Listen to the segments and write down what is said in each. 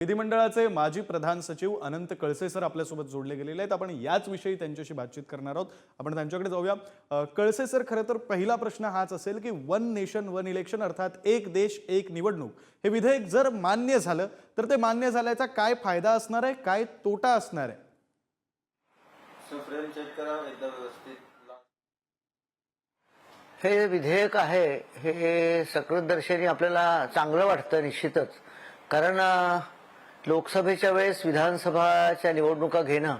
विधिमंडळाचे माजी प्रधान सचिव अनंत कळसे सर आपल्यासोबत जोडले गेलेले आहेत। आपण याच विषयी त्यांच्याशी बातचीत करणार आहोत। आपण त्यांच्याकडे जाऊया। कळसे सर, खरं तर पहिला प्रश्न हाच असेल की वन नेशन वन इलेक्शन अर्थात एक देश एक निवडणूक हे विधेयक जर मान्य झालं तर ते मान्य झाल्याचा काय फायदा असणार आहे, काय तोटा असणार आहे? फ्रेम चेक करा एकदा व्यवस्थित। हे विधेयक आहे हे सकृतदर्शनी आपल्याला चांगलं वाटतं निश्चितच, कारण लोकसभेच्या वेळेस विधानसभाच्या निवडणुका घेणं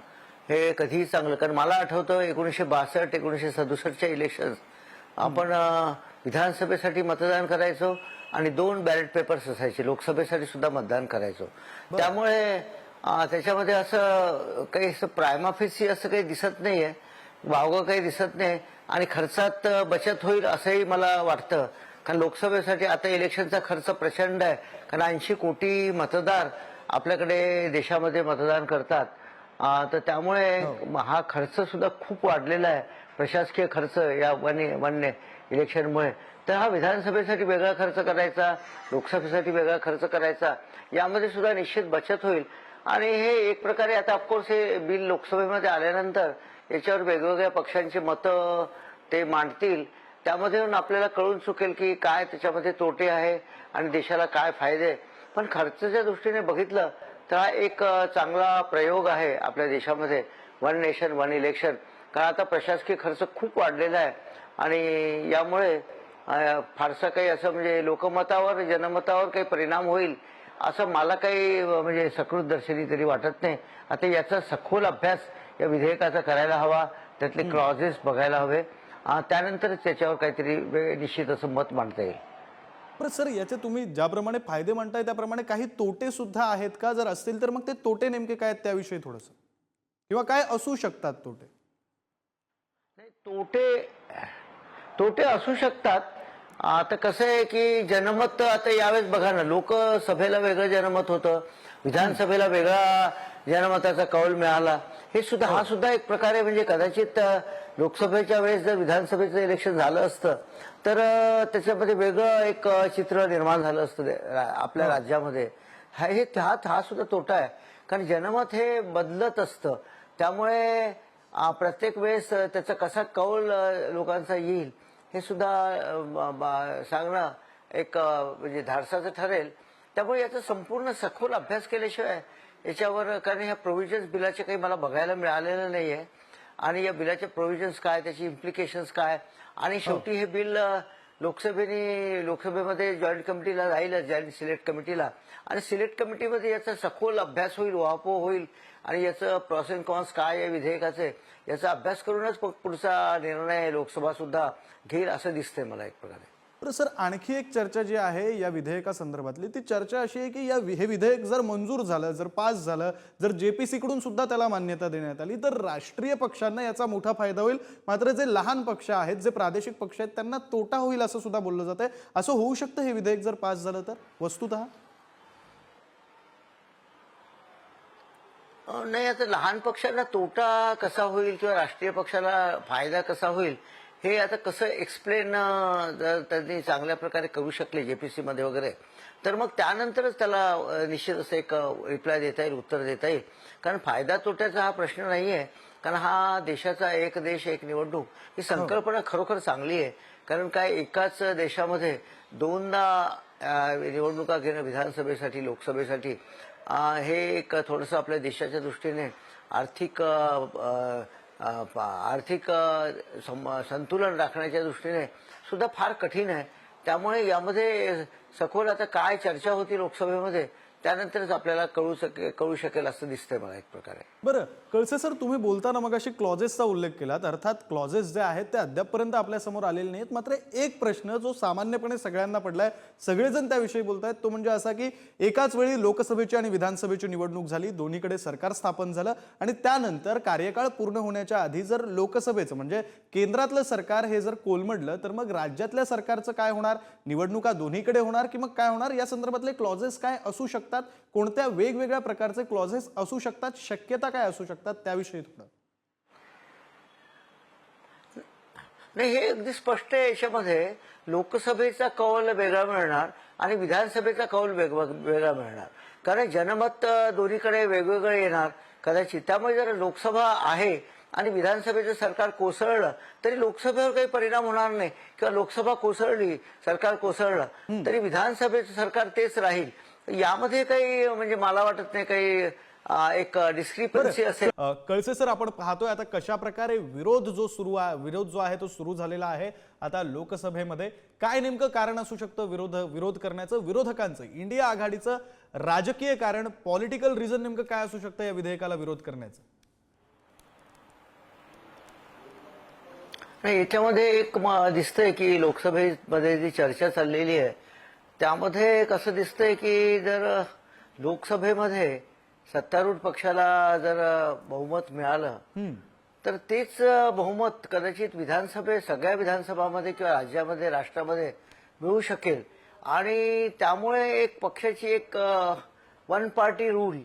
हे कधीही चांगलं। कारण मला आठवतं 1962 1967च्या इलेक्शन आपण विधानसभेसाठी मतदान करायचो आणि 2 बॅलेट पेपर्स असायचे, लोकसभेसाठी सुद्धा मतदान करायचो। त्यामुळे त्याच्यामध्ये असं काही प्रायमाफेसी असं काही दिसत नाहीये, वावगं काही दिसत नाही आणि खर्चात बचत होईल असंही मला वाटतं। कारण लोकसभेसाठी आता इलेक्शनचा खर्च प्रचंड आहे, कारण 80 कोटी मतदार आपल्याकडे देशामध्ये मतदान करतात। तर त्यामुळे हा खर्च सुद्धा खूप वाढलेला आहे, प्रशासकीय खर्च या वन इलेक्शनमुळे। तर हा विधानसभेसाठी वेगळा खर्च करायचा, लोकसभेसाठी वेगळा खर्च करायचा, यामध्ये सुद्धा निश्चित बचत होईल। आणि हे एक प्रकारे आता ऑफकोर्स हे बिल लोकसभेमध्ये आल्यानंतर याच्यावर वेगवेगळ्या पक्षांची मतं ते मांडतील, त्यामध्ये आपल्याला कळून चुकेल की काय त्याच्यामध्ये तोटे आहे आणि देशाला काय फायदे। पण खर्चाच्या दृष्टीने बघितलं तर हा एक चांगला प्रयोग आहे आपल्या देशामध्ये, वन नेशन वन इलेक्शन। कारण आता प्रशासकीय खर्च खूप वाढलेला आहे आणि यामुळे फारसा काही असं म्हणजे लोकमतावर जनमतावर काही परिणाम होईल असं मला काही म्हणजे सकृतदर्शनी तरी वाटत नाही। आता याचा सखोल अभ्यास या विधेयकाचा करायला हवा, त्यातले क्लॉजेस बघायला हवे, त्यानंतरच त्याच्यावर काहीतरी निश्चित असं मत मांडता येईल। पण सर, याचे तुम्ही ज्याप्रमाणे फायदे म्हणताय त्याप्रमाणे काही तोटे सुद्धा आहेत का? जर असतील तर मग ते तोटे नेमके काय आहेत त्याविषयी थोडंसं, किंवा काय असू शकतात तोटे? नाही, तोटे असू शकतात। आता कसं आहे की जनमत आता यावेळेस बघा ना, लोकसभेला वेगळं जनमत होतं, विधानसभेला वेगळा जनमताचा कौल मिळाला। हे सुद्धा हा सुद्धा एक प्रकारे म्हणजे कदाचित लोकसभेच्या वेळेस जर विधानसभेचं इलेक्शन झालं असतं तर त्याच्यामध्ये वेगळं एक चित्र निर्माण झालं असतं आपल्या राज्यामध्ये। हा सुद्धा तोटा आहे, कारण जनमत हे बदलत असतं, त्यामुळे प्रत्येक वेळेस त्याचा कसा कौल लोकांचा येईल हे सुद्धा सांगणं एक म्हणजे धाडसाचं ठरेल। त्यामुळे याचा संपूर्ण सखोल अभ्यास केल्याशिवाय याच्यावर, कारण ह्या प्रोव्हिजन्स बिलाचे काही मला बघायला मिळालेलं नाहीये आणि या बिलाचे प्रोव्हिजन्स काय, त्याची इम्प्लिकेशन्स काय, आणि शेवटी हे बिल लोकसभेमध्ये जॉईंट कमिटीला जाईलच, जॉईंट सिलेक्ट कमिटीला, आणि सिलेक्ट कमिटीमध्ये याचा सखोल अभ्यास होईल, उहापोह होईल आणि याचं प्रॉस अँड कॉन्स काय या विधेयकाचे याचा अभ्यास करूनच पुढचा निर्णय लोकसभा सुद्धा घेईल असं दिसतंय मला एक प्रकारे। तर सर, आणखी एक चर्चा जी आहे या विधेयकासंदर्भातली, ती चर्चा अशी आहे की हे विधेयक जर मंजूर झालं, जर पास झालं, जर जेपीसी कडून सुद्धा त्याला मान्यता देण्यात आली तर राष्ट्रीय पक्षांना याचा मोठा फायदा होईल, मात्र जे लहान पक्ष आहेत, जे प्रादेशिक पक्ष आहेत, त्यांना तोटा होईल असं सुद्धा बोललं जातंय। असं होऊ शकतं हे विधेयक जर पास झालं तर वस्तुतः? नाही, आता लहान पक्षांना तोटा कसा होईल किंवा राष्ट्रीय पक्षाला फायदा कसा होईल हे आता कसं एक्सप्लेन जर त्यांनी चांगल्या प्रकारे करू शकले जेपीसी मध्ये वगैरे, तर मग त्यानंतरच त्याला निश्चित असं एक रिप्लाय देता येईल, उत्तर देता येईल। कारण फायदा तोट्याचा हा प्रश्न नाहीये, कारण हा देशाचा एक देश एक निवडणूक ही संकल्पना खरोखर चांगली आहे। कारण काय, एकाच देशामध्ये दोनदा निवडणुका घेणं विधानसभेसाठी लोकसभेसाठी हे एक थोडंसं आपल्या देशाच्या दृष्टीने आर्थिक संतुलन राखण्याच्या दृष्टीने सुद्धा फार कठीण आहे। त्यामुळे यामध्ये सखोल आता काय चर्चा होती लोकसभेमध्ये त्यानंतरच आपल्याला कळू शकेल असं दिसतंय मला एक प्रकारे। बरं कळसे सर, तुम्ही बोलताना मगाशी क्लॉजेसचा उल्लेख केलात, अर्थात क्लॉजेस जे आहेत ते अद्यापपर्यंत आपल्या समोर आलेले नाहीत। मात्र एक प्रश्न जो सामान्यपणे सगळ्यांना पडलाय, सगळेजण त्याविषयी बोलतायत, तो म्हणजे असा की एकाच वेळी लोकसभेची आणि विधानसभेची निवडणूक झाली, दोन्हीकडे सरकार स्थापन झालं आणि त्यानंतर कार्यकाळ पूर्ण होण्याच्या आधी जर लोकसभेचं म्हणजे केंद्रातलं सरकार हे जर कोलमडलं तर मग राज्यातल्या सरकारचं काय होणार? निवडणुका दोन्हीकडे होणार की मग काय होणार? या संदर्भातले क्लॉजेस काय असू शकतात? कोणत्या वेगवेगळ्या प्रकारचे क्लॉजेस असू शकतात? शक्यता काय असू शकतात त्याविषयी थोडं? नाही, हे अगदी स्पष्ट आहे। याच्यामध्ये लोकसभेचा कौल वेगळा मिळणार आणि विधानसभेचा कौल वेगळा मिळणार। कारण जनमत दोन्हीकडे वेगवेगळं येणार कदाचित. त्यामुळे जर लोकसभा आहे आणि विधानसभेचं सरकार कोसळलं तरी लोकसभेवर काही परिणाम होणार नाही, किंवा लोकसभा कोसळली सरकार कोसळलं तरी विधानसभेचं सरकार तेच राहील. यामध्ये काही म्हणजे मला वाटत नाही काही एक डिस्क्रिपन्सी असेल. कळसे सर, आपण पाहतोय आता कशा प्रकारे विरोध जो आहे तो सुरू झालेला आहे आता लोकसभेमध्ये. काय नेमकं कारण असू शकतं विरोध करण्याचं, विरोधकांचं, इंडिया आघाडीचं राजकीय कारण, पॉलिटिकल रिझन नेमकं काय असू शकतं या विधेयकाला विरोध करण्याचं? नाही, याच्यामध्ये एक दिसतंय की लोकसभेमध्ये जी चर्चा चाललेली आहे त्यामध्ये कसं दिसतंय की जर लोकसभेमध्ये सत्तारूढ पक्षाला जर बहुमत मिळालं तर तेच बहुमत कदाचित सगळ्या विधानसभामध्ये किंवा राज्यामध्ये, राष्ट्रामध्ये मिळू शकेल. आणि त्यामुळे एक पक्षाची एक वन पार्टी रूल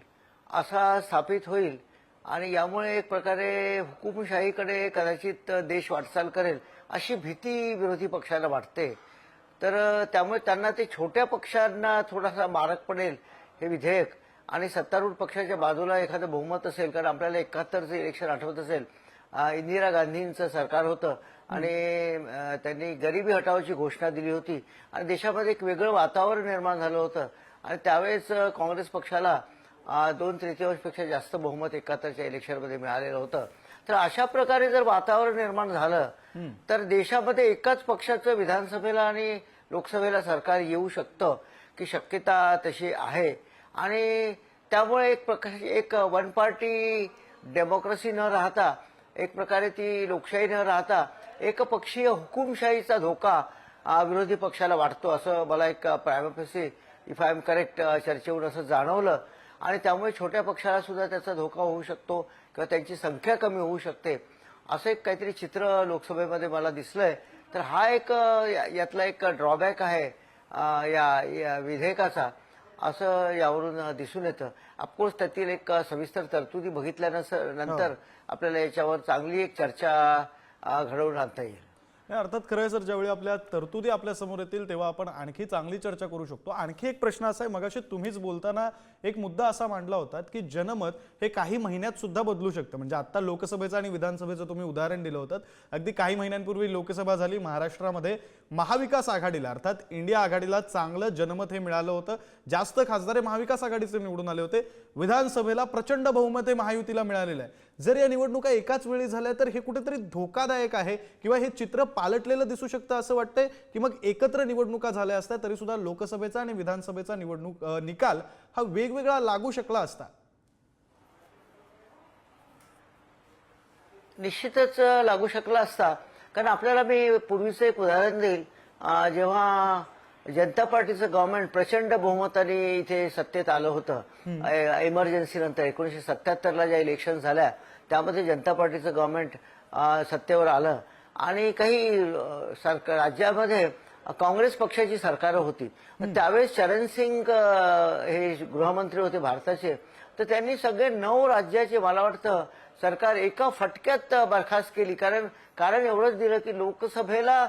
असा स्थापित होईल आणि यामुळे एक प्रकारे हुकुमशाहीकडे कदाचित देश वाटचाल करेल अशी भीती विरोधी पक्षाला वाटते. तर त्यामुळे त्यांना ते छोट्या पक्षांना थोडासा मारक पडेल हे विधेयक. आणि सत्तारूढ पक्षाच्या बाजूला एखादं बहुमत असेल, कारण आपल्याला 71चं इलेक्शन आठवत असेल, इंदिरा गांधींचं सरकार होतं आणि त्यांनी गरिबी हटावची घोषणा दिली होती आणि देशामध्ये एक वेगळं वातावरण निर्माण झालं होतं आणि त्यावेळेस काँग्रेस पक्षाला 2/3पेक्षा जास्त बहुमत 71च्या इलेक्शनमध्ये मिळालेलं होतं. तर अशा प्रकारे जर वातावरण निर्माण झालं तर देशामध्ये एकाच पक्षाचं विधानसभेला आणि लोकसभेला सरकार येऊ शकतं की शक्यता तशी आहे. आणि त्यामुळे एक प्रकारे एक वन पार्टी डेमोक्रेसी न राहता, एक प्रकारे ती लोकशाही न राहता एकपक्षीय हुकुमशाहीचा धोका विरोधी पक्षाला वाटतो असं मला एक प्रायमफेसी इफ आय एम करेक्ट चर्चेवरून असं जाणवलं. आणि त्यामुळे छोट्या पक्षाला सुद्धा त्याचा धोका होऊ शकतो किंवा त्यांची संख्या कमी होऊ शकते असं एक काहीतरी चित्र लोकसभेमध्ये मला दिसलंय. तर हा एक यातला एक ड्रॉबॅक आहे या विधेयकाचा असं यावरून दिसून येतं. ऑफकोर्स त्यातील एक सविस्तर तरतुदी बघितल्यानंतर आपल्याला याच्यावर चांगली एक चर्चा घडवून आणता येईल. अर्थात खरं आहे सर, ज्यावेळी आपल्या तरतुदी आपल्या समोर येतील तेव्हा आपण आणखी चांगली चर्चा करू शकतो. आणखी एक प्रश्न असा आहे, मगाशी तुम्हीच बोलताना एक मुद्दा असा मांडला होता की जनमत हे काही महिन्यात सुद्धा बदलू शकतं. म्हणजे आता लोकसभेचं आणि विधानसभेचं तुम्ही उदाहरण दिलं होतं. अगदी काही महिन्यांपूर्वी लोकसभा झाली, महाराष्ट्रामध्ये महाविकास आघाडीला अर्थात इंडिया आघाडीला चांगलं जनमत हे मिळालं होतं, जास्त खासदार महाविकास आघाडीचे निवडून आले होते. विधानसभेला प्रचंड बहुमत हे महायुतीला मिळालेलं आहे. जर या निवडणुका एकाच वेळी झाल्या तर हे कुठेतरी धोकादायक आहे किंवा हे चित्र पालटलेलं दिसू शकतं असं वाटतंय की मग एकत्र निवडणुका झाल्या असत्या तरी सुद्धा लोकसभेचा आणि विधानसभेचा निकाल हा वेगवेगळा लागू शकला असता? निश्चितच लागू शकला असता. कारण आपल्याला मी पूर्वीचं एक उदाहरण देईल. जेव्हा जनता पार्टीचं गव्हर्नमेंट प्रचंड बहुमताने इथे सत्तेत आलं होतं इमर्जन्सी नंतर 1977ला ज्या इलेक्शन झाल्या त्यामध्ये जनता पार्टीचं गव्हर्नमेंट सत्तेवर आलं आणि काही राज्यामध्ये काँग्रेस पक्षाची सरकारं होती. त्यावेळेस चरण सिंग हे गृहमंत्री होते भारताचे. तर त्यांनी सगळे 9 राज्याचे मला वाटतं सरकार एका फटक्यात बरखास्त केली. कारण एवढंच दिलं की लोकसभेला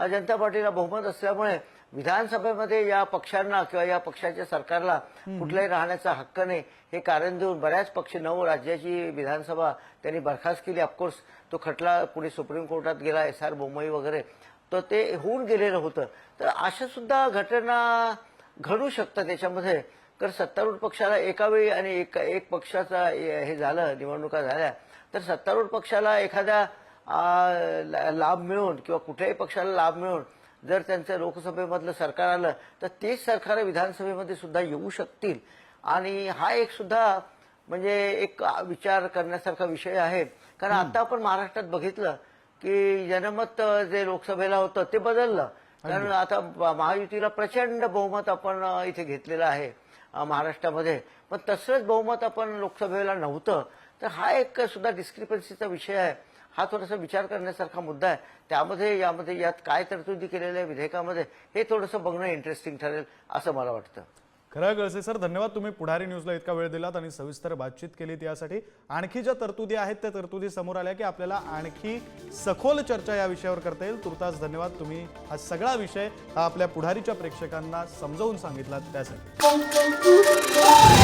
जनता पार्टीला बहुमत असल्यामुळे विधानसभेमध्ये या पक्षांना किंवा या पक्षाच्या सरकारला कुठलाही राहण्याचा हक्क नाही हे कारण देऊन बऱ्याच पक्ष 9 राज्याची विधानसभा त्यांनी बरखास्त केली. ऑफकोर्स तो खटला पुढे सुप्रीम कोर्टात गेला, SR बोंमई वगैरे, तर ते होऊन गेलेलं होतं. तर अशा सुद्धा घटना घडू शकतात त्याच्यामध्ये. तर सत्तारूढ पक्षाला एका वेळी आणि एक पक्षाचा हे झालं, निवडणुका झाल्या तर सत्तारूढ पक्षाला एखाद्या लाभ मिळून किंवा कुठल्याही पक्षाला लाभ मिळून जर त्यांचं लोकसभेमधलं सरकार आलं तर तेच सरकार विधानसभेमध्ये सुद्धा येऊ शकतील. आणि हा एक सुद्धा म्हणजे एक विचार करण्यासारखा विषय आहे. कारण आता आपण महाराष्ट्रात बघितलं की जनमत जे लोकसभेला होतं ते बदललं. कारण आता महायुतीला प्रचंड बहुमत आपण इथे घेतलेलं आहे महाराष्ट्रामध्ये, पण तसंच बहुमत आपण लोकसभेला नव्हतं. तर हा एक सुद्धा डिस्क्रिपन्सीचा विषय आहे. हा थोडासा विचार करण्यासारखा मुद्दा आहे. यात काय तरतुदी केलेल्या आहे विधेयकामध्ये हे थोडंसं बघणं इंटरेस्टिंग ठरेल असं मला वाटतं. खरं कळसे सर, धन्यवाद. तुम्ही पुढारी न्यूजला इतका वेळ दिलात आणि सविस्तर बातचीत केलीत यासाठी. आणखी ज्या तरतुदी आहेत त्या तरतुदी समोर आल्या की आपल्याला आणखी सखोल चर्चा या विषयावर करता येईल. तुर्तास धन्यवाद. तुम्ही हा सगळा विषय आपल्या पुढारीच्या प्रेक्षकांना समजावून सांगितलात त्यासाठी. हो